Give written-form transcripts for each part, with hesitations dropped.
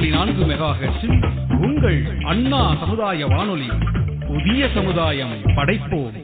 90.4 மெகாஹெர்ட்ஸில் உங்கள் அண்ணா சமுதாய வானொலி. புதிய சமுதாயம் படைப்போம்.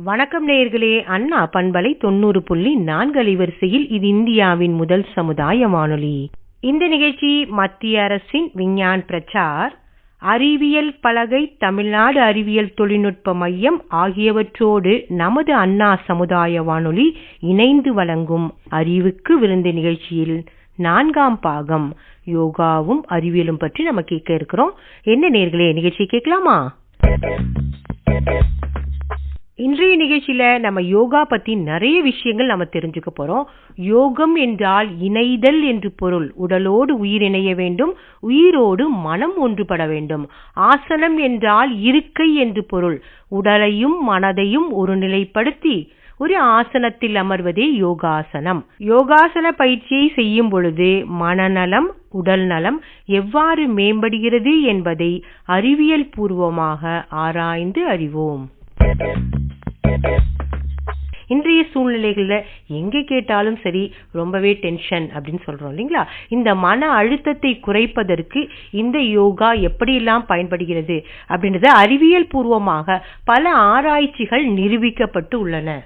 வணக்கம் நேயர்களே, அண்ணா பண்பலை 90.4 அலைவரிசையில் இது இந்தியாவின் முதல் சமுதாய வானொலி. இந்த நிகழ்ச்சி மத்திய அரசின் விஞ்ஞான் பிரச்சார், அறிவியல் பலகை, தமிழ்நாடு அறிவியல் தொழில்நுட்ப மையம் ஆகியவற்றோடு நமது அண்ணா சமுதாய வானொலி இணைந்து வழங்கும் அறிவுக்கு விருந்து நிகழ்ச்சியில் 4ஆம் பாகம் யோகாவும் அறிவியலும் பற்றி நம்ம கேட்க இருக்கிறோம். என்ன நேயர்களே, நிகழ்ச்சி கேட்கலாமா? இன்றைய நிகழ்ச்சியில நம்ம யோகா பத்தி நிறைய விஷயங்கள் நம்ம தெரிஞ்சுக்க போறோம். யோகம் என்றால் இணைதல் என்று பொருள். உடலோடு உயிர் இணைய வேண்டும், உயிரோடு மனம் ஒன்றுபட வேண்டும். ஆசனம் என்றால் இருக்கை என்று பொருள். உடலையும் மனதையும் ஒருநிலைப்படுத்தி ஒரு ஆசனத்தில் அமர்வதே யோகாசனம். யோகாசன பயிற்சியை செய்யும் பொழுது மனநலம், உடல் நலம் எவ்வாறு மேம்படுகிறது என்பதை அறிவியல் பூர்வமாக ஆராய்ந்து அறிவோம். இன்றைய சூழ்நிலைகள்ல எங்க கேட்டாலும் சரி ரொம்பவே டென்ஷன் அப்படின்னு சொல்றோம் இல்லைங்களா? இந்த மன அழுத்தத்தை குறைப்பதற்கு இந்த யோகா எப்படியெல்லாம் பயன்படுகிறது அப்படின்றத அறிவியல் பூர்வமாக பல ஆராய்ச்சிகள் நிரூபிக்கப்பட்டு உள்ளன.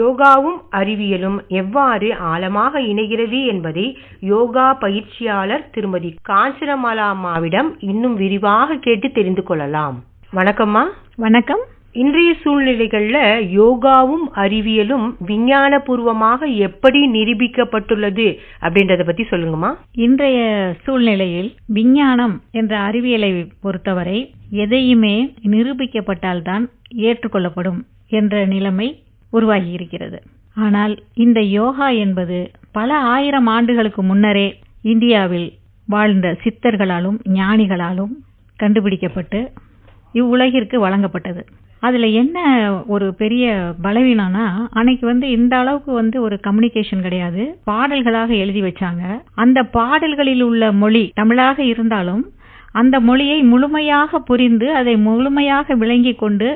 யோகாவும் அறிவியலும் எவ்வாறு ஆழமாக இணைகிறது என்பதை யோகா பயிற்சியாளர் திருமதி காஞ்சனமாலாமாவிடம் இன்னும் விரிவாக கேட்டு தெரிந்து கொள்ளலாம். வணக்கம்மா. வணக்கம். இன்றைய சூழ்நிலைகள்ல யோகாவும் அறிவியலும் விஞ்ஞான பூர்வமாக எப்படி நிரூபிக்கப்பட்டுள்ளது அப்படின்றத பத்தி சொல்லுங்கம்மா. இன்றைய சூழ்நிலையில் விஞ்ஞானம் என்ற அறிவியலை பொறுத்தவரை எதையுமே நிரூபிக்கப்பட்டால்தான் ஏற்றுக்கொள்ளப்படும் என்ற நிலைமை உருவாகி இருக்கிறது. ஆனால் இந்த யோகா என்பது பல ஆயிரம் ஆண்டுகளுக்கு முன்னரே இந்தியாவில் வாழ்ந்த சித்தர்களாலும் ஞானிகளாலும் கண்டுபிடிக்கப்பட்டு இவ்வுலகிற்கு வழங்கப்பட்டது. அதுல என்ன ஒரு பெரிய பலவீனம்னா, அன்னைக்கு இந்த அளவுக்கு ஒரு கம்யூனிகேஷன் கிடையாது. பாடல்களாக எழுதி வச்சாங்க. அந்த பாடல்களில் உள்ள மொழி தமிழாக இருந்தாலும் அந்த மொழியை முழுமையாக புரிந்து அதை முழுமையாக விளங்கி கொண்டு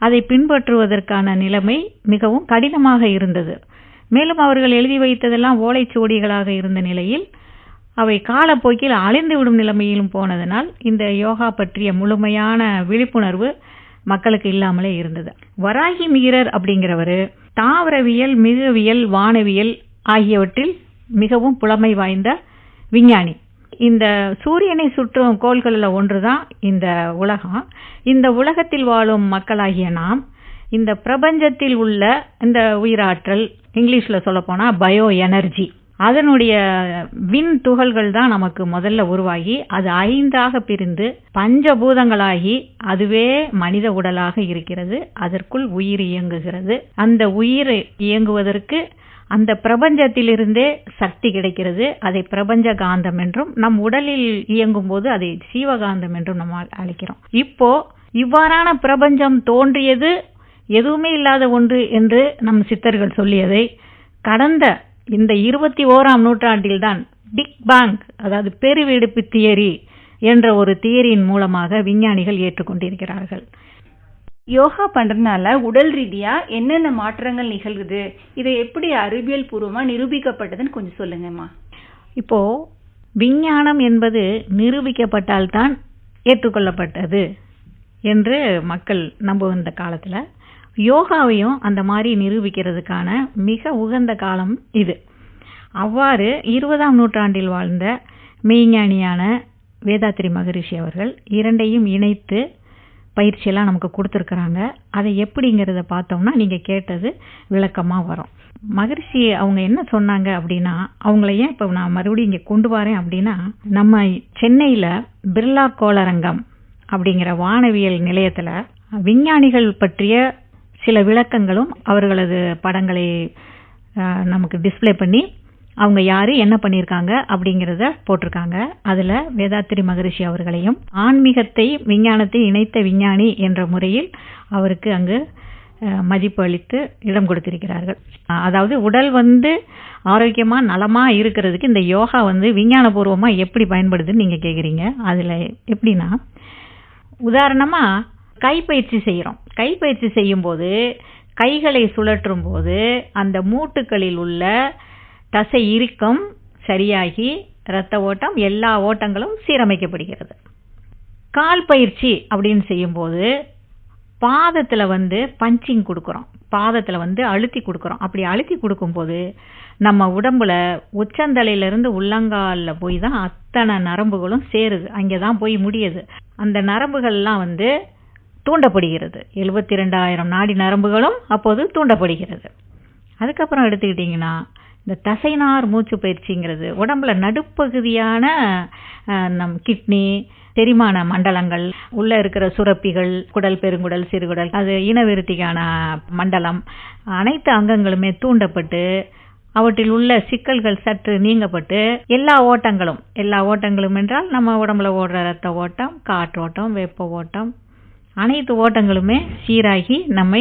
அதை பின்பற்றுவதற்கான நிலைமை மிகவும் கடினமாக இருந்தது. மேலும் அவர்கள் எழுதி வைத்ததெல்லாம் ஓலைச்சுவடிகளாக இருந்த நிலையில் அவை காலப்போக்கில் அழிந்து விடும் நிலைமையிலும் போனதனால் இந்த யோகா பற்றிய முழுமையான விழிப்புணர்வு மக்களுக்கு இல்லாமலே இருந்தது. வராகி மிகிரர் அப்படிங்கிறவர் தாவரவியல், மிருகவியல், வானவியல் ஆகியவற்றில் மிகவும் புலமை வாய்ந்த விஞ்ஞானி. இந்த சூரியனை சுற்றும் கோள்களில் ஒன்றுதான் இந்த உலகம். இந்த உலகத்தில் வாழும் மக்களாகிய நாம் இந்த பிரபஞ்சத்தில் உள்ள இந்த உயிராற்றல், இங்கிலீஷ்ல சொல்ல போனா பயோ எனர்ஜி, அதனுடைய விண் துகள்கள் தான் நமக்கு முதல்ல உருவாகி அது 5ஆக பிரிந்து பஞ்சபூதங்களாகி அதுவே மனித உடலாக இருக்கிறது. அதற்குள் உயிர் இயங்குகிறது. அந்த உயிர் இயங்குவதற்கு அந்த பிரபஞ்சத்திலிருந்தே சக்தி கிடைக்கிறது. அதை பிரபஞ்ச காந்தம் என்றும், நம் உடலில் இயங்கும் போது அதை சீவகாந்தம் என்றும் நம்ம அழைக்கிறோம். இப்போ இவ்வாறான பிரபஞ்சம் தோன்றியது எதுவுமே இல்லாத ஒன்று என்று நம் சித்தர்கள் சொல்லியதை கடந்த இந்த 21ஆம் நூற்றாண்டில் தான் பிக் பேங், அதாவது பெருவெடிப்பு தியரி என்ற ஒரு தியரியின் மூலமாக விஞ்ஞானிகள் ஏற்றுக்கொண்டிருக்கிறார்கள். யோகா பண்றதுனால உடல் ரீதியா என்னென்ன மாற்றங்கள் நிகழ்குது, இதை எப்படி அறிவியல் பூர்வமா நிரூபிக்கப்பட்டதுன்னு கொஞ்சம் சொல்லுங்கம்மா. இப்போ விஞ்ஞானம் என்பது நிரூபிக்கப்பட்டால்தான் ஏற்றுக்கொள்ளப்பட்டது என்று மக்கள் நம்பும் இந்த காலத்துல யோகாவையும் அந்த மாதிரி நிரூபிக்கிறதுக்கான மிக உகந்த காலம் இது. அவ்வாறு 20ஆம் நூற்றாண்டில் வாழ்ந்த மெய்ஞானியான வேதாத்ரி மகரிஷி அவர்கள் இரண்டையும் இணைத்து பயிற்சியெல்லாம் நமக்கு கொடுத்துருக்குறாங்க. அதை எப்படிங்கிறத பார்த்தோம்னா நீங்கள் கேட்டது விளக்கமாக வரும். மகரிஷி அவங்க என்ன சொன்னாங்க அப்படின்னா, அவங்கள ஏன் இப்போ நான் மறுபடியும் இங்கே கொண்டு வரேன் அப்படின்னா, நம்ம சென்னையில் பிர்லா கோளரங்கம் அப்படிங்கிற வானவியல் நிலையத்தில் விஞ்ஞானிகள் பற்றிய சில விளக்கங்களும் அவர்களது படங்களை நமக்கு டிஸ்பிளே பண்ணி அவங்க யாரு என்ன பண்ணியிருக்காங்க அப்படிங்கிறத போட்டிருக்காங்க. அதில் வேதாத்திரி மகரிஷி அவர்களையும் ஆன்மீகத்தை விஞ்ஞானத்தை இணைத்த விஞ்ஞானி என்ற முறையில் அவருக்கு அங்கு மதிப்பு அளித்து இடம் கொடுத்திருக்கிறார்கள். அதாவது உடல் ஆரோக்கியமாக நலமாக இருக்கிறதுக்கு இந்த யோகா விஞ்ஞானபூர்வமாக எப்படி பயன்படுதுன்னு நீங்கள் கேட்குறீங்க. அதில் எப்படின்னா, உதாரணமாக கைப்பயிற்சி செய்கிறோம். கைப்பயிற்சி செய்யும்போது கைகளை சுழற்றும் போது அந்த மூட்டுகளில் உள்ள தசை இறுக்கம் சரியாகி இரத்த ஓட்டம் எல்லா ஓட்டங்களும் சீரமைக்கப்படுகிறது. கால் பயிற்சி அப்படின்னு செய்யும்போது பாதத்தில் பஞ்சிங் கொடுக்குறோம், பாதத்தில் அழுத்தி கொடுக்குறோம். அப்படி அழுத்தி கொடுக்கும்போது நம்ம உடம்புல உச்சந்தலையிலிருந்து உள்ளங்காலில் போய் தான் அத்தனை நரம்புகளும் சேருது, அங்கே தான் போய் முடியுது. அந்த நரம்புகள்லாம் தூண்டப்படுகிறது. 72,000 நாடி நரம்புகளும் அப்போது தூண்டப்படுகிறது. அதுக்கப்புறம் எடுத்துக்கிட்டிங்கன்னா, இந்த தசைநார் மூச்சு பயிற்சிங்கிறது உடம்புல நடுப்பகுதியான நம் கிட்னி, செரிமான மண்டலங்கள், உள்ள இருக்கிற சுரப்பிகள், குடல், பெருங்குடல், சிறுகுடல், அது இனவிருத்திக்கான மண்டலம், அனைத்து அங்கங்களுமே தூண்டப்பட்டு அவற்றில் உள்ள சிக்கல்கள் சற்று நீங்கப்பட்டு எல்லா ஓட்டங்களும் என்றால் நம்ம உடம்புல ஓடுற ரத்த ஓட்டம், காற்றோட்டம், வெப்ப ஓட்டம், அனைத்து ஓட்டங்களுமே சீராகி நம்மை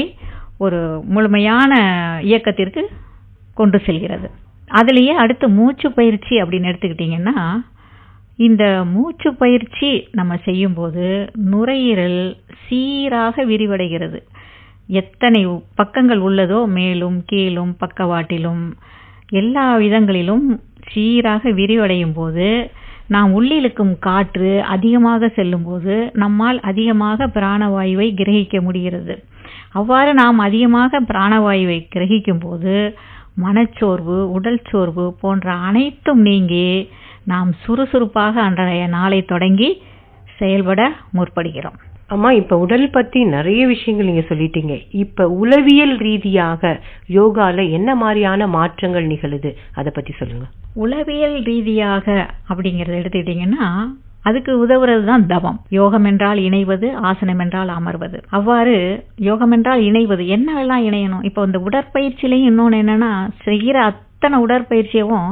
ஒரு முழுமையான இயக்கத்திற்கு கொண்டு செல்கிறது. அதுலேயே அடுத்து மூச்சு பயிற்சி அப்படின்னு எடுத்துக்கிட்டிங்கன்னா, இந்த மூச்சு பயிற்சி நம்ம செய்யும்போது நுரையீரல் சீராக விரிவடைகிறது. எத்தனை பக்கங்கள் உள்ளதோ மேலும் கீழும் பக்கவாட்டிலும் எல்லா விதங்களிலும் சீராக விரிவடையும் போது நாம் உள்ளிழுக்கும் காற்று அதிகமாக செல்லும் போது நம்மால் அதிகமாக பிராணவாயுவை கிரகிக்க முடிகிறது. அவ்வாறு நாம் அதிகமாக பிராணவாயுவை கிரகிக்கும் போது மனச்சோர்வு, உடல் சோர்வு போன்ற அனைத்தும் நீங்கி நாம் சுறுசுறுப்பாக அன்றைய நாளை தொடங்கி செயல்பட முற்படுகிறோம். அம்மா, இப்ப உடல் பத்தி நிறைய விஷயங்கள் நீங்க சொல்லிட்டீங்க. இப்ப உளவியல் ரீதியாக யோகால என்ன மாதிரியான மாற்றங்கள் நிகழுது, அதை பத்தி சொல்லுங்க. உளவியல் ரீதியாக அப்படிங்கறத எடுத்துக்கிட்டீங்கன்னா, அதுக்கு உதவுறது தான் தவம். யோகம் என்றால் இணைவது, ஆசனம் என்றால் அமர்வது. அவ்வாறு யோகம் என்றால் இணைவது. என்னெல்லாம் இணையணும்? இப்போ இந்த உடற்பயிற்சியிலையும் இன்னொன்று என்னன்னா, செய்கிற அத்தனை உடற்பயிற்சியவும்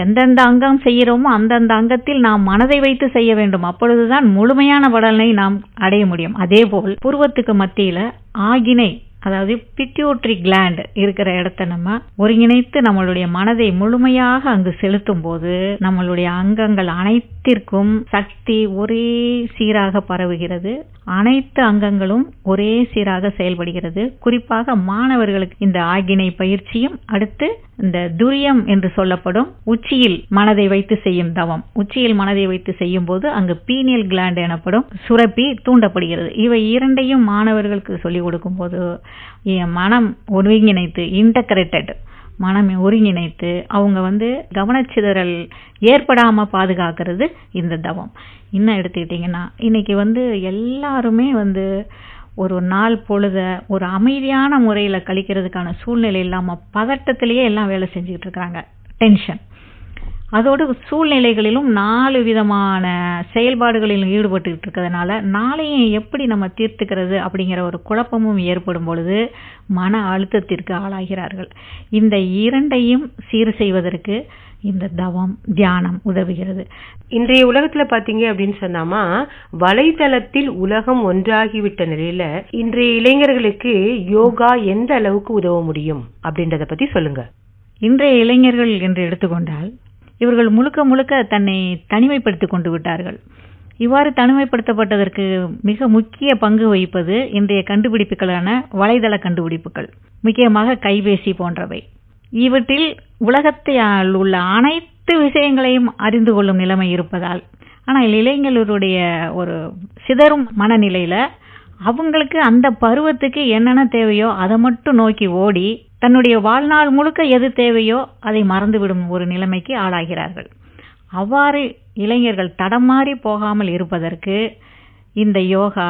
எந்தெந்த அங்கம் செய்கிறோமோ அந்தந்த அங்கத்தில் நாம் மனதை வைத்து செய்ய வேண்டும். அப்பொழுதுதான் முழுமையான பலனை நாம் அடைய முடியும். அதேபோல் புருவத்துக்கு மத்தியில ஆகினை, அதாவது பிட்யூட்டரி கிளாண்ட் இருக்கிற இடத்த நம்ம ஒருங்கிணைத்து நம்மளுடைய மனதை முழுமையாக அங்கு செலுத்தும் போது நம்மளுடைய அங்கங்கள் அனைத்திற்கும் சக்தி ஒரே சீராக பரவுகிறது. அனைத்து அங்கங்களும் ஒரே சீராக செயல்படுகிறது. குறிப்பாக மாணவர்களுக்கு இந்த ஆகினை பயிற்சியும், அடுத்து இந்த துரியம் என்று சொல்லப்படும் உச்சியில் மனதை வைத்து செய்யும் தவம், உச்சியில் மனதை வைத்து செய்யும் போது அங்கு பீனியல் கிளாண்ட் எனப்படும் சுரப்பி தூண்டப்படுகிறது. இவை இரண்டையும் மாணவர்களுக்கு சொல்லிக் கொடுக்கும் போது மனம் ஒருங்கிணைத்து, இன்டகிரேட்டட் மனம் ஒருங்கிணைத்து அவங்க கவனச்சிதறல் ஏற்படாம பாதுகாக்கிறது இந்த தவம். இன்னும் எடுத்துக்கிட்டிங்கன்னா, இன்னைக்கு எல்லாருமே ஒரு நாள் பொழுத ஒரு அமைதியான முறையில் கழிக்கிறதுக்கான சூழ்நிலை இல்லாமல் பதட்டத்திலேயே எல்லாம் வேலை செஞ்சுக்கிட்டு இருக்காங்க. டென்ஷன், அதோடு சூழ்நிலைகளிலும் 4 விதமான செயல்பாடுகளிலும் ஈடுபட்டுக்கிட்டு இருக்கிறதுனால நாளையும் எப்படி நம்ம தீர்த்துக்கிறது அப்படிங்கிற ஒரு குழப்பமும் ஏற்படும் பொழுது மன அழுத்தத்திற்கு ஆளாகிறார்கள். இந்த இரண்டையும் சீர் செய்வதற்கு இந்த தவம், தியானம் உதவுகிறது. இன்றைய உலகத்துல பாத்தீங்க அப்படின்னு சொன்னாமா, வலைதளத்தில் உலகம் ஒன்றாகிவிட்ட நிலையில இன்றைய இளைஞர்களுக்கு யோகா எந்த அளவுக்கு உதவ முடியும் அப்படின்றத பத்தி சொல்லுங்க. இன்றைய இளைஞர்கள் என்று எடுத்துக்கொண்டால் இவர்கள் முழுக்க முழுக்க தன்னை தனிமைப்படுத்திக் கொண்டு விட்டார்கள். இவ்வாறு தனிமைப்படுத்தப்பட்டதற்கு மிக முக்கிய பங்கு வகிப்பது இன்றைய கண்டுபிடிப்புகளான வலைதள கண்டுபிடிப்புகள், முக்கியமாக கைபேசி போன்றவை. இவற்றில் உலகத்தில் உள்ள அனைத்து விஷயங்களையும் அறிந்து கொள்ளும் நிலைமை இருப்பதால், ஆனால் இளைஞர்களுடைய ஒரு சிதறும் மனநிலையில அவங்களுக்கு அந்த பருவத்துக்கு என்னென்ன தேவையோ அதை மட்டும் நோக்கி ஓடி தன்னுடைய வாழ்நாள் முழுக்க எது தேவையோ அதை மறந்துவிடும் ஒரு நிலைமைக்கு ஆளாகிறார்கள். அவ்வாறு இளைஞர்கள் தடமாறி போகாமல் இருப்பதற்கு இந்த யோகா,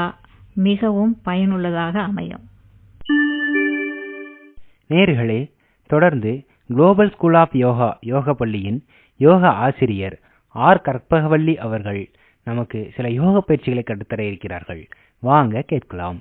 மிகவும் பயனுள்ளதாக அமையும். நேயர்களே, தொடர்ந்து குளோபல் ஸ்கூல் ஆஃப் யோகா யோக பள்ளியின் யோகா ஆசிரியர் ஆர் கற்பகவள்ளி அவர்கள் நமக்கு சில யோக பயிற்சிகளை கற்றுத்தர இருக்கிறார்கள். வாங்க கேட்கலாம்.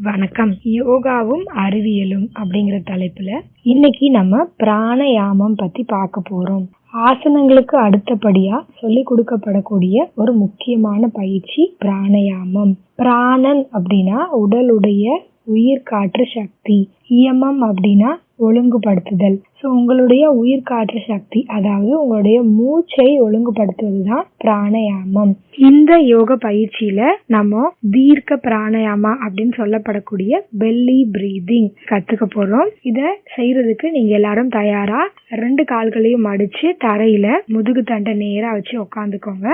வணக்கம். யோகாவும் அறிவியலும் அப்படிங்கிற தலைப்புல இன்னைக்கு நம்ம பிராணயாமம் பத்தி பார்க்க போறோம். ஆசனங்களுக்கு அடுத்தபடியா சொல்லி கொடுக்கப்படக்கூடிய ஒரு முக்கியமான பயிற்சி பிராணயாமம். பிராணன் அப்படின்னா உடலுடைய உயிர்காற்று சக்தி, இயமம் அப்படின்னா ஒழுங்குபடுத்துதல். ஸோ உங்களுடைய உயிர்காற்று சக்தி, அதாவது உங்களுடைய மூச்சை ஒழுங்குபடுத்துவதுதான் பிராணயாமம். இந்த யோக பயிற்சியில நம்ம தீர்க்க பிராணயாமா அப்படின்னு சொல்லப்படக்கூடிய பெல்லி பிரீதிங் கத்துக்க போறோம். இத செய்யறதுக்கு நீங்க எல்லாரும் தயாரா 2 கால்களையும் மடிச்சு தரையில முதுகு தண்டை நேரா வச்சு உட்காந்துக்கோங்க.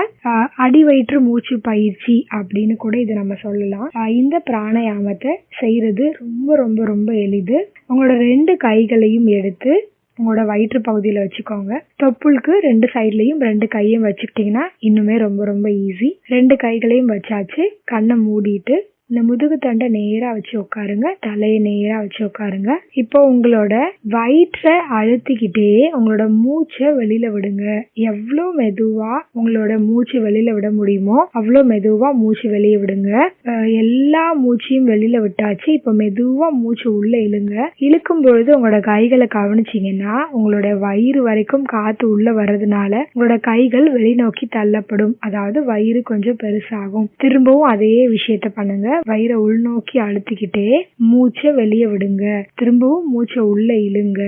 அடிவயிற்று மூச்சு பயிற்சி அப்படின்னு கூட இதை நம்ம சொல்லலாம். இந்த பிராணயாமத்தை செய்யறது ரொம்ப ரொம்ப ரொம்ப எளிது. உங்களோட 2 கைகளையும் எடுத்து உங்களோட வயிற்று பகுதியில வச்சுக்கோங்க. தொப்புளுக்கு 2 சைட்லயும் 2 கையும் வச்சுக்கிட்டீங்கன்னா இன்னுமே ரொம்ப ரொம்ப ஈஸி. 2 கைகளையும் வச்சாச்சு. கண்ணை மூடிட்டு இந்த முதுகு தண்டை நேரா வச்சு உட்காருங்க. தலையை நேரா வச்சு உட்காருங்க. இப்போ உங்களோட வயிற்றை அழுத்திக்கிட்டே உங்களோட மூச்சை வெளியில விடுங்க. எவ்வளவு மெதுவா உங்களோட மூச்சு வெளியில விட முடியுமோ அவ்வளவு மெதுவா மூச்சு வெளியே விடுங்க. எல்லா மூச்சையும் வெளியில விட்டாச்சு. இப்ப மெதுவா மூச்சு உள்ள இழுங்க. இழுக்கும் பொழுது உங்களோட கைகளை கவனிச்சீங்கன்னா உங்களோட வயிறு வரைக்கும் காத்து உள்ள வர்றதுனால உங்களோட கைகள் வெளிநோக்கி தள்ளப்படும். அதாவது வயிறு கொஞ்சம் பெருசாகும். திரும்பவும் அதே விஷயத்த பண்ணுங்க. வயிறை உள்நோக்கி அழுத்திக்கிட்டே மூச்சை வெளியே விடுங்க. திரும்பவும் மூச்சை உள்ள இழுங்க.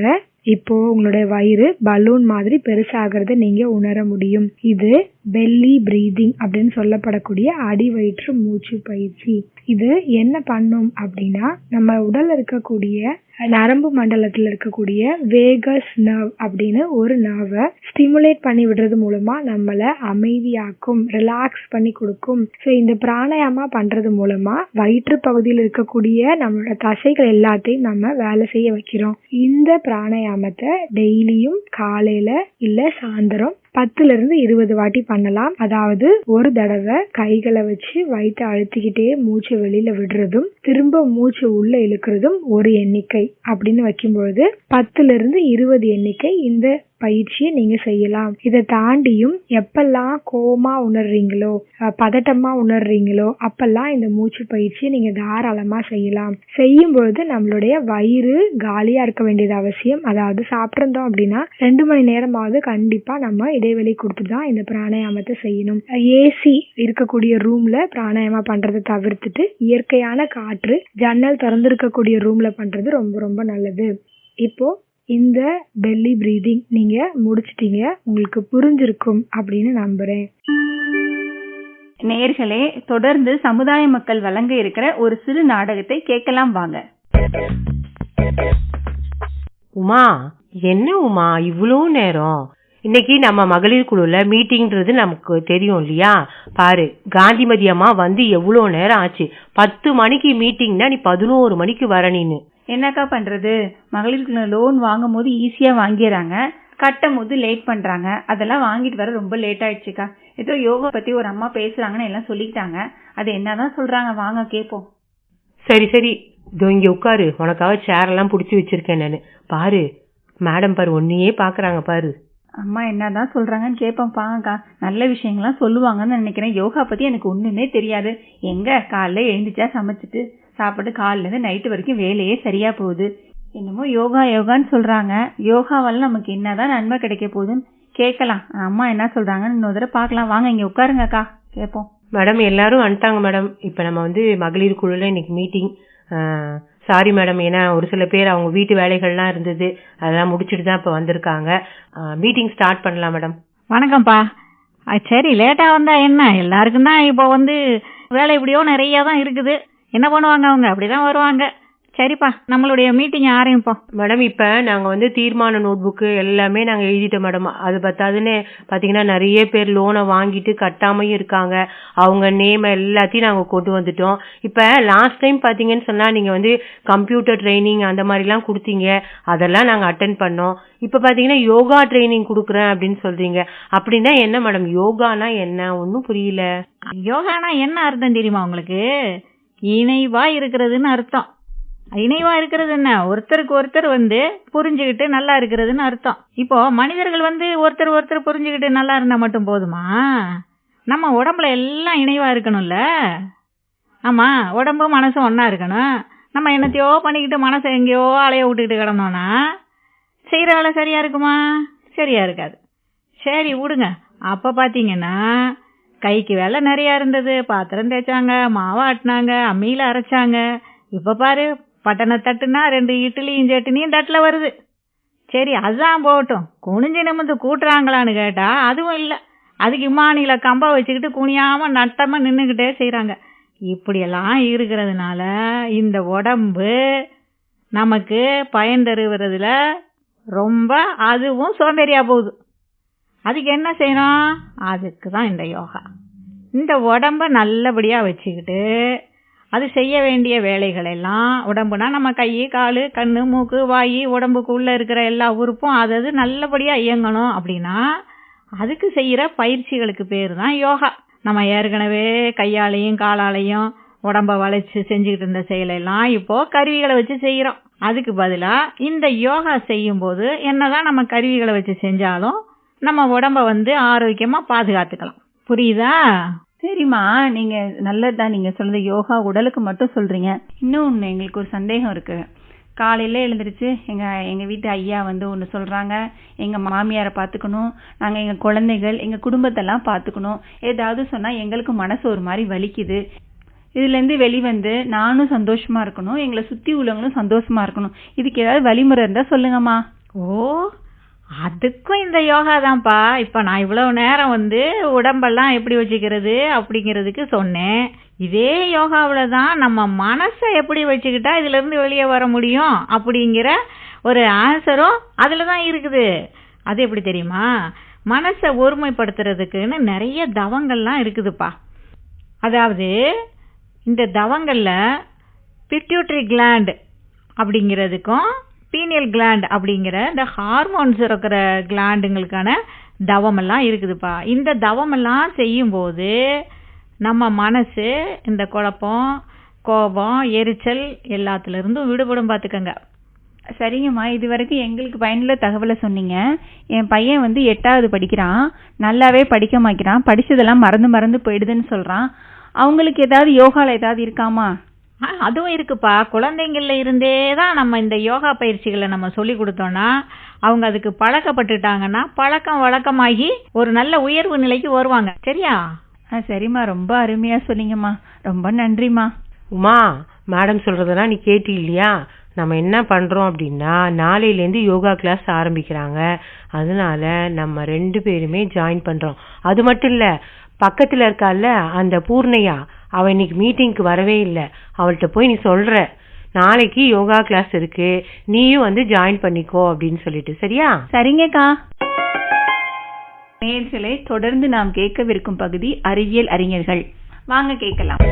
இப்போ உங்களுடைய வயிறு பலூன் மாதிரி பெருசாகிறத நீங்க உணர முடியும். இது பெல்லி பிரீதிங் அப்படின்னு சொல்லப்படக்கூடிய அடிவயிற்று மூச்சு பயிற்சி. இது என்ன பண்ணும் அப்படின்னா, நம்ம உடல்ல இருக்கக்கூடிய நரம்பு மண்டலத்துல இருக்கக்கூடிய வேகஸ் நர்வ் அப்படின்னு ஒரு நர்வை ஸ்டிமுலேட் பண்ணி விடுறது மூலமா நம்மள அமைதியாக்கும், ரிலாக்ஸ் பண்ணி கொடுக்கும். ஸோ இந்த பிராணாயாமா பண்றது மூலமா வயிற்று பகுதியில் இருக்கக்கூடிய நம்மளோட தசைகள் எல்லாத்தையும் நம்ம வேலை செய்ய வைக்கிறோம். இந்த பிராணாயாமத்தை டெய்லியும் காலையில இல்ல சாயந்தரம் 10-20 வாட்டி பண்ணலாம். அதாவது ஒரு தடவை கைகளை வச்சு வயிற்றை அழுத்திக்கிட்டே மூச்சு வெளியில விடுறதும் திரும்ப மூச்சு உள்ள இழுக்கிறதும் ஒரு எண்ணிக்கை அப்படின்னு வைக்கும்பொழுது 10-20 எண்ணிக்கை இந்த பயிற்சியை நீங்க செய்யலாம். இதை தாண்டியும் எப்பெல்லாம் கோவமா உணர்றீங்களோ, பதட்டமா உணர்றீங்களோ அப்பெல்லாம் இந்த மூச்சு பயிற்சியை நீங்க தாராளமா செய்யலாம். செய்யும் பொழுது நம்மளுடைய வயிறு காலியா இருக்க வேண்டியது அவசியம். அதாவது சாப்பிட்டிருந்தோம் அப்படின்னா 2 மணி நேரமாவது கண்டிப்பா நம்ம இடைவெளி கொடுத்துதான் இந்த பிராணாயாமத்தை செய்யணும். ஏசி இருக்கக்கூடிய ரூம்ல பிராணாயாமா பண்றதை தவிர்த்துட்டு இயற்கையான காற்று ஜன்னல் திறந்திருக்கக்கூடிய ரூம்ல பண்றது ரொம்ப ரொம்ப நல்லது. இப்போ இந்த பெல்லி பிரீதிங் நீங்க முடிச்சிட்டீங்க. உங்களுக்கு புரிஞ்சிருக்கும் அப்படின்னு நம்புறேன். நேயர்களே, தொடர்ந்து சமுதாய மக்கள் வழங்க இருக்கிற ஒரு சிறு நாடகத்தை கேட்கலாம் வாங்க. உமா, என்ன உமா இவ்வளோ நேரம்? இன்னைக்கு நம்ம மகளிர் குழுல மீட்டிங்ன்றது நமக்கு தெரியும் இல்லையா? பாரு, காந்திமதி அம்மா வந்து எவ்வளோ நேரம் ஆச்சு. 10 மணிக்கு மீட்டிங்னா நீ 11 மணிக்கு வரணின்னு. என்னக்கா பண்றது? மகளிருக்கு லோன் வாங்கும் போது ஈஸியா வாங்கிடுறாங்க, கட்டும் போது லேட் பண்றாங்க. அதெல்லாம் வாங்கிட்டு வர ரொம்ப லேட் ஆயிடுச்சுக்கா. ஏதோ யோகா பத்தி ஒரு அம்மா பேசுறாங்கன்னு எல்லாம் சொல்லிக்கிட்டாங்க. அது என்னதான் சொல்றாங்க, வாங்க கேட்போம். சரி சரி, இதோ இங்க உட்காரு. உனக்காக சேர் எல்லாம் புடிச்சு வச்சிருக்கேன் நானு. பாரு மேடம், பாரு ஒன்னையே பாக்குறாங்க பாரு. அம்மா என்னதான் சொல்றாங்கன்னு கேட்போம் பாங்கக்கா. நல்ல விஷயங்கள்லாம் சொல்லுவாங்கன்னு நினைக்கிறேன். யோகா பத்தி எனக்கு ஒண்ணுமே தெரியாது. எங்க காலைல எழுந்திரிச்சா சமைச்சிட்டு சாப்பிட்டு காலைல இருந்து நைட்டு வரைக்கும் வேலையே சரியா போகுது. என்னமோ யோகா யோகான்னு சொல்றாங்க. யோகாவால நமக்கு என்னதான் நன்மை கிடைக்க போகுதுன்னு கேட்கலாம். அம்மா என்ன சொல்றாங்கன்னு இன்னொரு தடவை பார்க்கலாம். வாங்க இங்க உட்காருங்கக்கா, கேட்போம். மேடம் எல்லாரும் வந்துட்டாங்க மேடம். இப்ப நம்ம வந்து மகளிர் குழுல இன்னைக்கு மீட்டிங். சாரி மேடம், ஏன்னா ஒரு சில பேர் அவங்க வீட்டு வேலைகள்லாம் இருந்தது, அதெல்லாம் முடிச்சுட்டு தான் இப்ப வந்திருக்காங்க. மீட்டிங் ஸ்டார்ட் பண்ணலாம் மேடம். வணக்கம்ப்பா. சரி, லேட்டா வந்தா என்ன, எல்லாருக்கும் தான் இப்போ வந்து வேலை இப்படியோ நிறைய தான் இருக்குது. என்ன பண்ணுவாங்க, அவங்க அப்படிதான் வருவாங்க. சரிப்பா, நம்மளுடைய மீட்டிங் ஆரம்பிப்போம். மேடம், இப்ப நாங்க வந்து தீர்மான நோட் புக்கு எல்லாமே நாங்க எழுதிட்டோம் மேடம். அது பத்தாதுன்னு பாத்தீங்கன்னா நிறைய பேர் லோனை வாங்கிட்டு கட்டாமையும் இருக்காங்க. அவங்க நேம் எல்லாத்தையும் நாங்க கொண்டு வந்துட்டோம். இப்ப லாஸ்ட் டைம் பாத்தீங்கன்னு சொன்னா நீங்க வந்து கம்ப்யூட்டர் ட்ரைனிங் அந்த மாதிரி எல்லாம் கொடுத்தீங்க, அதெல்லாம் நாங்க அட்டென்ட் பண்ணோம். இப்ப பாத்தீங்கன்னா யோகா ட்ரைனிங் கொடுக்குறேன் அப்படின்னு சொல்றீங்க. அப்படின்னா என்ன மேடம், யோகானா என்ன? ஒன்னும் புரியல. யோகானா என்ன அர்த்தம் தெரியுமா உங்களுக்கு? இணைவா இருக்கிறதுன்னு அர்த்தம். இணைவா இருக்கிறது என்ன, ஒருத்தருக்கு ஒருத்தர் புரிஞ்சுக்கிட்டு நல்லா இருக்கிறதுன்னு அர்த்தம். இப்போ மனிதர்கள் ஒருத்தர் புரிஞ்சுக்கிட்டு நல்லா இருந்தா மட்டும் போதுமா? நம்ம உடம்புல எல்லாம் இணைவா இருக்கணும்ல. ஆமா, உடம்பும் மனசும் ஒன்னா இருக்கணும். நம்ம என்னத்தையோ பண்ணிக்கிட்டு மனசை எங்கேயோ அலைய விட்டுக்கிட்டு கிடந்தோம்னா செய்யற வேலை சரியா இருக்குமா? சரியா இருக்காது. சரி விடுங்க. அப்ப பாத்தீங்கன்னா கைக்கு வேலை நிறைய இருந்தது, பாத்திரம் தேய்ச்சாங்க, மாவை ஆட்டினாங்க, அம்மியில அரைச்சாங்க. இப்ப பாரு, பட்டனை தட்டுனா 2 இட்லியும் சட்னியும் தட்டுல வருது. சரி அதுதான் போகட்டும், குனிஞ்சு நிமிந்து கூட்டுறாங்களான்னு கேட்டா அதுவும் இல்லை. அதுக்கு இம்மானியில கம்பா வச்சுக்கிட்டு குனியாம நட்டமா நின்றுக்கிட்டே செய்யறாங்க. இப்படியெல்லாம் இருக்கிறதுனால இந்த உடம்பு நமக்கு பயன் தருவதுல ரொம்ப அதுவும் சோம்பேறியா போகுது. அதுக்கு என்ன செய்யணும்? அதுக்கு தான் இந்த யோகா. இந்த உடம்ப நல்லபடியா வச்சுக்கிட்டு அது செய்ய வேண்டிய வேலைகள் எல்லாம், உடம்புனா நம்ம கை, காலு, கண்ணு, மூக்கு, வாய், உடம்புக்குள்ள இருக்கிற எல்லா உறுப்பும் அது நல்லபடியா இயங்கணும். அப்படின்னா அதுக்கு செய்யற பயிற்சிகளுக்கு பேர் தான் யோகா. நம்ம ஏற்கனவே கையாலையும் காலாலையும் உடம்ப வளைச்சு செஞ்சுக்கிட்டு இருந்த செயலெல்லாம் இப்போ கருவிகளை வச்சு செய்யறோம். அதுக்கு பதிலா இந்த யோகா செய்யும் போது என்னதான் நம்ம கருவிகளை வச்சு செஞ்சாலும் நம்ம உடம்ப ஆரோக்கியமா பாதுகாத்துக்கலாம். புரியுதா? சரிம்மா, நீங்க நல்லதுதான் நீங்க சொல்றது. யோகா உடலுக்கு மட்டும் சொல்றீங்க. இன்னும் எங்களுக்கு ஒரு சந்தேகம் இருக்கு. காலையில எழுந்திருச்சு எங்க வீட்டு ஐயா ஒன்று சொல்றாங்க, எங்க மாமியாரை பார்த்துக்கணும், நாங்க எங்க குழந்தைகள் எங்க குடும்பத்தெல்லாம் பார்த்துக்கணும். ஏதாவது சொன்னா எங்களுக்கு மனசு ஒரு மாதிரி வலிக்குது. இதுல இருந்து வெளிவந்து நானும் சந்தோஷமா இருக்கணும், எங்களை சுத்தி உள்ளவங்களும் சந்தோஷமா இருக்கணும். இதுக்கு ஏதாவது வழிமுறை இருந்தா சொல்லுங்கம்மா. ஓ, அதுக்கும் இந்த யோகா தான்ப்பா. இப்ப நான் இவ்வளவு நேரம் உடம்பெல்லாம் எப்படி வச்சுக்கிறது அப்படிங்கிறதுக்கு சொன்னேன். இதே யோகாவில தான் நம்ம மனசை எப்படி வச்சுக்கிட்டா இதுல இருந்து வெளியே வர முடியும் அப்படிங்கிற ஒரு ஆன்சரும் அதுல தான் இருக்குது. அது எப்படி தெரியுமா? மனசை ஒருமைப்படுத்துறதுக்குன்னு நிறைய தவங்கள்லாம் இருக்குதுப்பா. அதாவது இந்த தவங்கள்ல பிட்யூட்டரி கிளாண்ட் அப்படிங்கிறதுக்கும் பீனியல் கிளாண்ட் அப்படிங்கிற இந்த ஹார்மோன்ஸ் இருக்கிற கிளாண்டுங்களுக்கான தவம் எல்லாம் இருக்குதுப்பா. இந்த தவம் எல்லாம் செய்யும்போது நம்ம மனசு இந்த குழப்பம், கோபம், எரிச்சல் எல்லாத்துல இருந்தும் விடுபடும். பார்த்துக்கங்க. சரிங்கம்மா, இது வரைக்கும் எங்களுக்கு பயனுள்ள தகவலை சொன்னீங்க. என் பையன் 8வது படிக்கிறான், நல்லாவே படிக்க மாட்டான், படிச்சதெல்லாம் மறந்து போயிடுதுன்னு சொல்றான். அவங்களுக்கு ஏதாவது யோகால ஏதாவது இருக்காமா? அதுவும் இருக்குப்பா. குழந்தைங்கள்ல இருந்தே தான் நம்ம இந்த யோகா பயிற்சிகளை நம்ம சொல்லி கொடுத்தோம்னா அவங்க அதுக்கு பழக்கப்பட்டுட்டாங்கன்னா பழக்கம் வழக்கமாகி ஒரு நல்ல உயர்வு நிலைக்கு வருவாங்க. சரியா? சரிம்மா, ரொம்ப அருமையா சொன்னீங்கம்மா. ரொம்ப நன்றிம்மா. உமா, மேடம் சொல்றதெல்லாம் நீ கேட்டி இல்லையா? நம்ம என்ன பண்றோம் அப்படின்னா, நாளையிலேருந்து யோகா கிளாஸ் ஆரம்பிக்கிறாங்க. அதனால நம்ம 2 பேருமே ஜாயின் பண்றோம். அது மட்டும் இல்ல, பக்கத்துல இருக்கால அந்த பூர்ணையா, அவ இன்னைக்கு மீட்டிங்க்கு வரவே இல்லை. அவள்கிட்ட போய் நீ சொல்ற, நாளைக்கு யோகா கிளாஸ் இருக்கு, நீயும் ஜாயின் பண்ணிக்கோ அப்படின்னு சொல்லிட்டு. சரியா? சரிங்கக்கா. நேயர்களே, தொடர்ந்து நாம் கேட்கவிருக்கும் பகுதி அறிவியல் அறிஞர்கள். வாங்க கேட்கலாம்.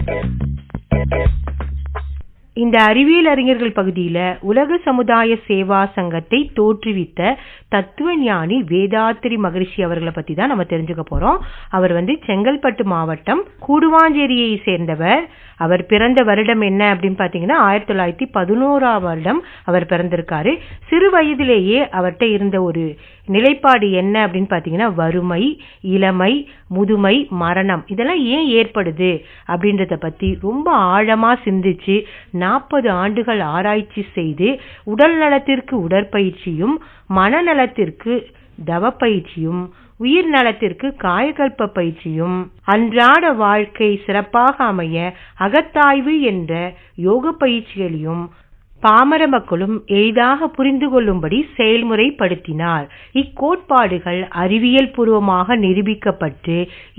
இந்த அறிவியல் அறிஞர்கள் பகுதியில உலக சமுதாய சேவா சங்கத்தை தோற்றுவித்த தத்துவ ஞானி வேதாத்திரி மகரிஷி அவர்களை பத்தி தான் நம்ம தெரிஞ்சுக்க போறோம். அவர் செங்கல்பட்டு மாவட்டம் கூடுவாஞ்சேரியை சேர்ந்தவர். அவர் பிறந்த வருடம் என்ன அப்படின்னு பாத்தீங்கன்னா 1911ஆம் வருடம் அவர் பிறந்திருக்காரு. சிறு வயதிலேயே அவர்கிட்ட இருந்த ஒரு நிலைப்பாடு என்ன அப்படின்னு பாத்தீங்கன்னா, வறுமை, இளமை, முதுமை, மரணம் இதெல்லாம் ஏன் ஏற்படுது அப்படின்றத பத்தி ரொம்ப ஆழமா சிந்திச்சு 40 ஆண்டுகள் ஆராய்ச்சி செய்து உடல் நலத்திற்கு உடற்பயிற்சியும், மனநலத்திற்கு தவப்பயிற்சியும், உயிர் நலத்திற்கு காயகல்ப பயிற்சியும், அன்றாட வாழ்க்கை சிறப்பாக அமைய அகத்தாய்வு என்ற யோக பயிற்சிகளையும் பாமர மக்களும் எளிதாக புரிந்து கொள்ளும்படி செயல்முறைப்படுத்தினார். இக்கோட்பாடுகள் அறிவியல் பூர்வமாக நிரூபிக்கப்பட்டு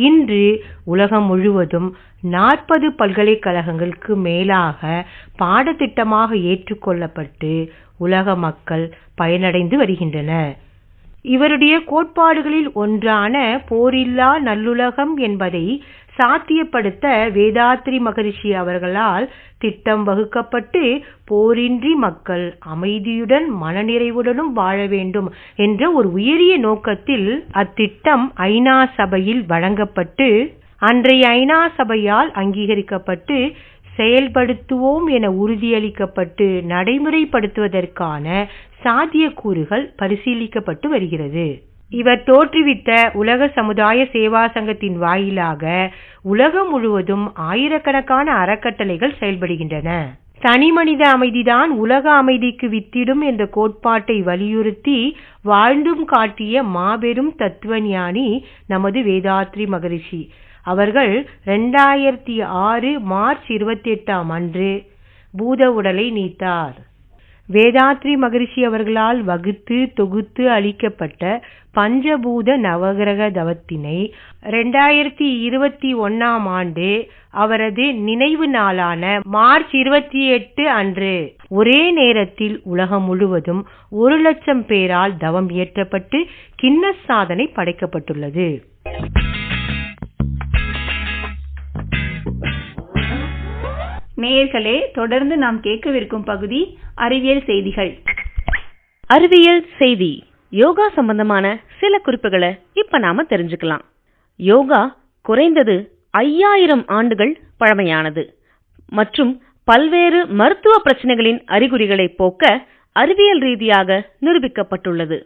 இன்று உலகம் முழுவதும் 40 பல்கலைக்கழகங்களுக்கு மேலாக பாடத்திட்டமாக ஏற்றுக்கொள்ளப்பட்டு உலக மக்கள் பயனடைந்து வருகின்றனர். இவருடைய கோட்பாடுகளில் ஒன்றான போரில்லா நல்லுலகம் என்பதை சாத்தியப்படுத்த வேதாத்திரி மகரிஷி அவர்களால் திட்டம் வகுக்கப்பட்டு போரின்றி மக்கள் அமைதியுடன் மனநிறைவுடனும் வாழ வேண்டும் என்ற ஒரு உயரிய நோக்கத்தில் அத்திட்டம் ஐநா சபையில் வழங்கப்பட்டு அன்றைய ஐநா சபையால் அங்கீகரிக்கப்பட்டு செயல்படுத்துவோம் என உறுதியளிக்கப்பட்டு நடைமுறைப்படுத்துவதற்கான சாத்தியக்கூறுகள் பரிசீலிக்கப்பட்டு வருகிறது. இவர் தோற்றுவித்த உலக சமுதாய சேவா சங்கத்தின் வாயிலாக உலகம் முழுவதும் ஆயிரக்கணக்கான அறக்கட்டளைகள் செயல்படுகின்றன. தனிமனித அமைதிதான் உலக அமைதிக்கு வித்திடும் என்ற கோட்பாட்டை வலியுறுத்தி வாழ்ந்தும் காட்டிய மாபெரும் தத்துவஞானி நமது வேதாத்ரி மகரிஷி. அவர்கள் 2006 மார்ச் 28 அன்று பூத உடலை நீத்தார். வேதாத்ரி மகரிஷி அவர்களால் வகுத்து தொகுத்து அளிக்கப்பட்ட பஞ்சபூத நவகிரக தவத்தினை 2021 ஆண்டு அவரது நினைவு நாளான மார்ச் 28 அன்று ஒரே நேரத்தில் உலகம் முழுவதும் 1,00,000 பேரால் தவம் இயற்றப்பட்டு கின்னஸ் சாதனை படைக்கப்பட்டுள்ளது. நேயர்களே, தொடர்ந்து நாம் கேட்கவிருக்கும் பகுதி அறிவியல் செய்திகள். அறிவியல் செய்தி. யோகா சம்பந்தமான சில குறிப்புகளை இப்ப நாம தெரிஞ்சுக்கலாம். யோகா குறைந்தது 5000 ஆண்டுகள் பழமையானது மற்றும் பல்வேறு மருத்துவ பிரச்சனைகளின் அறிகுறிகளை போக்க அறிவியல் ரீதியாக நிரூபிக்கப்பட்டுள்ளது.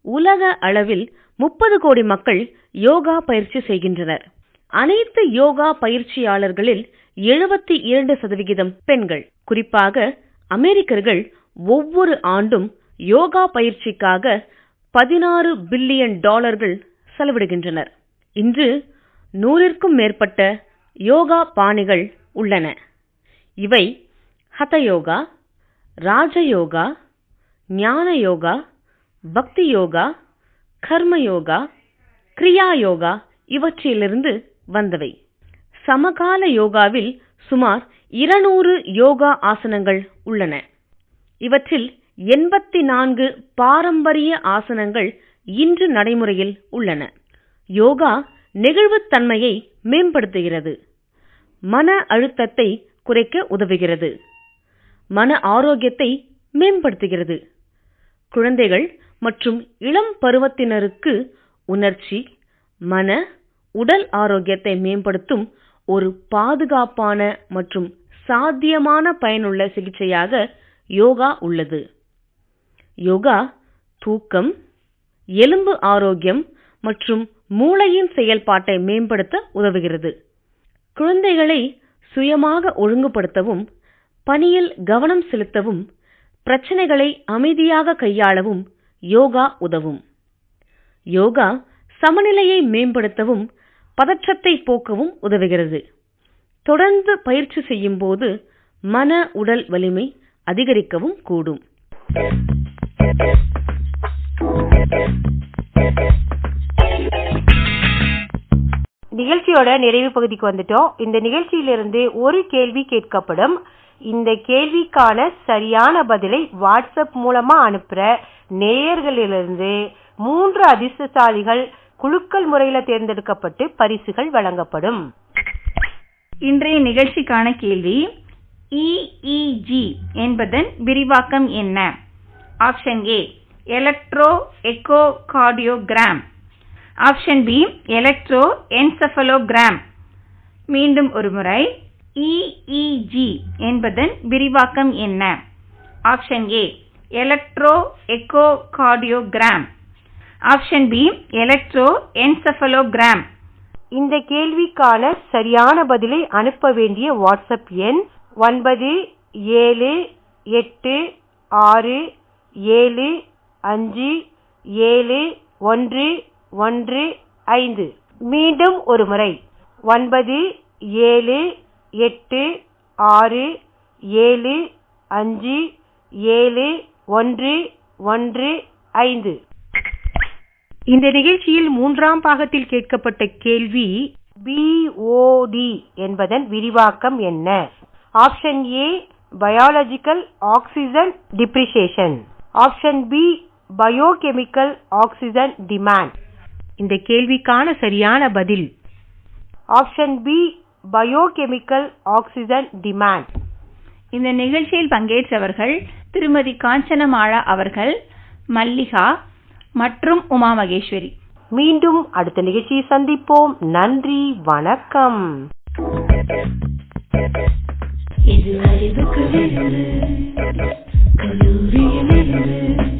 உலக அளவில் 30 கோடி மக்கள் யோகா பயிற்சி செய்கின்றனர். அனைத்து யோகா பயிற்சியாளர்களில் 72% பெண்கள். குறிப்பாக அமெரிக்கர்கள் ஒவ்வொரு ஆண்டும் யோகா பயிற்சிக்காக $16 பில்லியன் செலவிடுகின்றனர். இன்று 100க்கும் மேற்பட்ட யோகா பாணிகள் உள்ளன. இவை ஹத யோகா, ராஜயோகா, ஞான யோகா, பக்தி யோகா, கர்ம யோகா, கிரியா யோகா இவற்றிலிருந்து வந்தவை. சமகால யோகாவில் சுமார் 200 யோகா ஆசனங்கள் உள்ளன. இவற்றில் 84 பாரம்பரிய ஆசனங்கள் இன்று நடைமுறையில் உள்ளன. யோகா நெகிழ்வுத்தன்மையை மேம்படுத்துகிறது, மன அழுத்தத்தை குறைக்க உதவுகிறது, மன ஆரோக்கியத்தை மேம்படுத்துகிறது. குழந்தைகள் மற்றும் இளம் பருவத்தினருக்கு உணர்ச்சி, மன, உடல் ஆரோக்கியத்தை மேம்படுத்தும் ஒரு பாதுகாப்பான மற்றும் சாத்தியமான பயனுள்ள சிகிச்சையாக யோகா உள்ளது. யோகா தூக்கம், எலும்பு ஆரோக்கியம் மற்றும் மூளையின் செயல்பாட்டை மேம்படுத்த உதவுகிறது. குழந்தைகளை சுயமாக ஒழுங்குபடுத்தவும், பணியில் கவனம் செலுத்தவும், பிரச்சனைகளை அமைதியாக கையாளவும் யோகா உதவும். யோகா சமநிலையை மேம்படுத்தவும் பதற்றத்தை போக்கவும் உதவுகிறது. தொடர்ந்து பயிற்சி செய்யும் போது மன உடல் வலிமை அதிகரிக்கவும் கூடும். நிகழ்ச்சியோட நிறைவு பகுதிக்கு வந்துட்டோம். இந்த நிகழ்ச்சியிலிருந்து ஒரு கேள்வி கேட்கப்படும். இந்த கேள்விக்கான சரியான பதிலை வாட்ஸ்அப் மூலமா அனுப்புற நேயர்களிலிருந்து 3 அதிர்ஷ்டசாலிகள் குலுக்கல் முறையில தேர்ந்தெடுக்கப்பட்டு பரிசுகள் வழங்கப்படும். இன்றைய நிகழ்ச்சிக்கான கேள்வி, EEG என்பதன் விரிவாக்கம் என்ன? Option A electro echo cardiogram, option B electro encephalogram. மீண்டும் ஒரு முறை, EEG என்பதன் விரிவாக்கம் என்ன? Option A electro echo cardiogram, option B electro encephalogram. இந்த கேள்விக்கான சரியான பதிலை அனுப்ப வேண்டிய வாட்ஸ்அப் எண் 9786757115. மீண்டும் ஒரு முறை, 9786757115. இந்த நிகழ்ச்சியில் 3ஆம் பாகத்தில் கேட்கப்பட்ட கேள்வி, BOD என்பதன் விரிவாக்கம் என்ன? Option A biological oxygen depreciation, option B biochemical oxygen demand. இந்த கேள்விக்கான சரியான பதில் option B biochemical oxygen demand. இந்த நிகழ்ச்சியில் பங்கேற்றவர்கள் திருமதி காஞ்சனமாலா அவர்கள், மல்லிகா மற்றும் உமா மகேஸ்வரி. மீண்டும் அடுத்த நிகழ்ச்சியை சந்திப்போம். நன்றி, வணக்கம். இது அறிவுக்கு விருந்து கல்லூரியிலிருந்து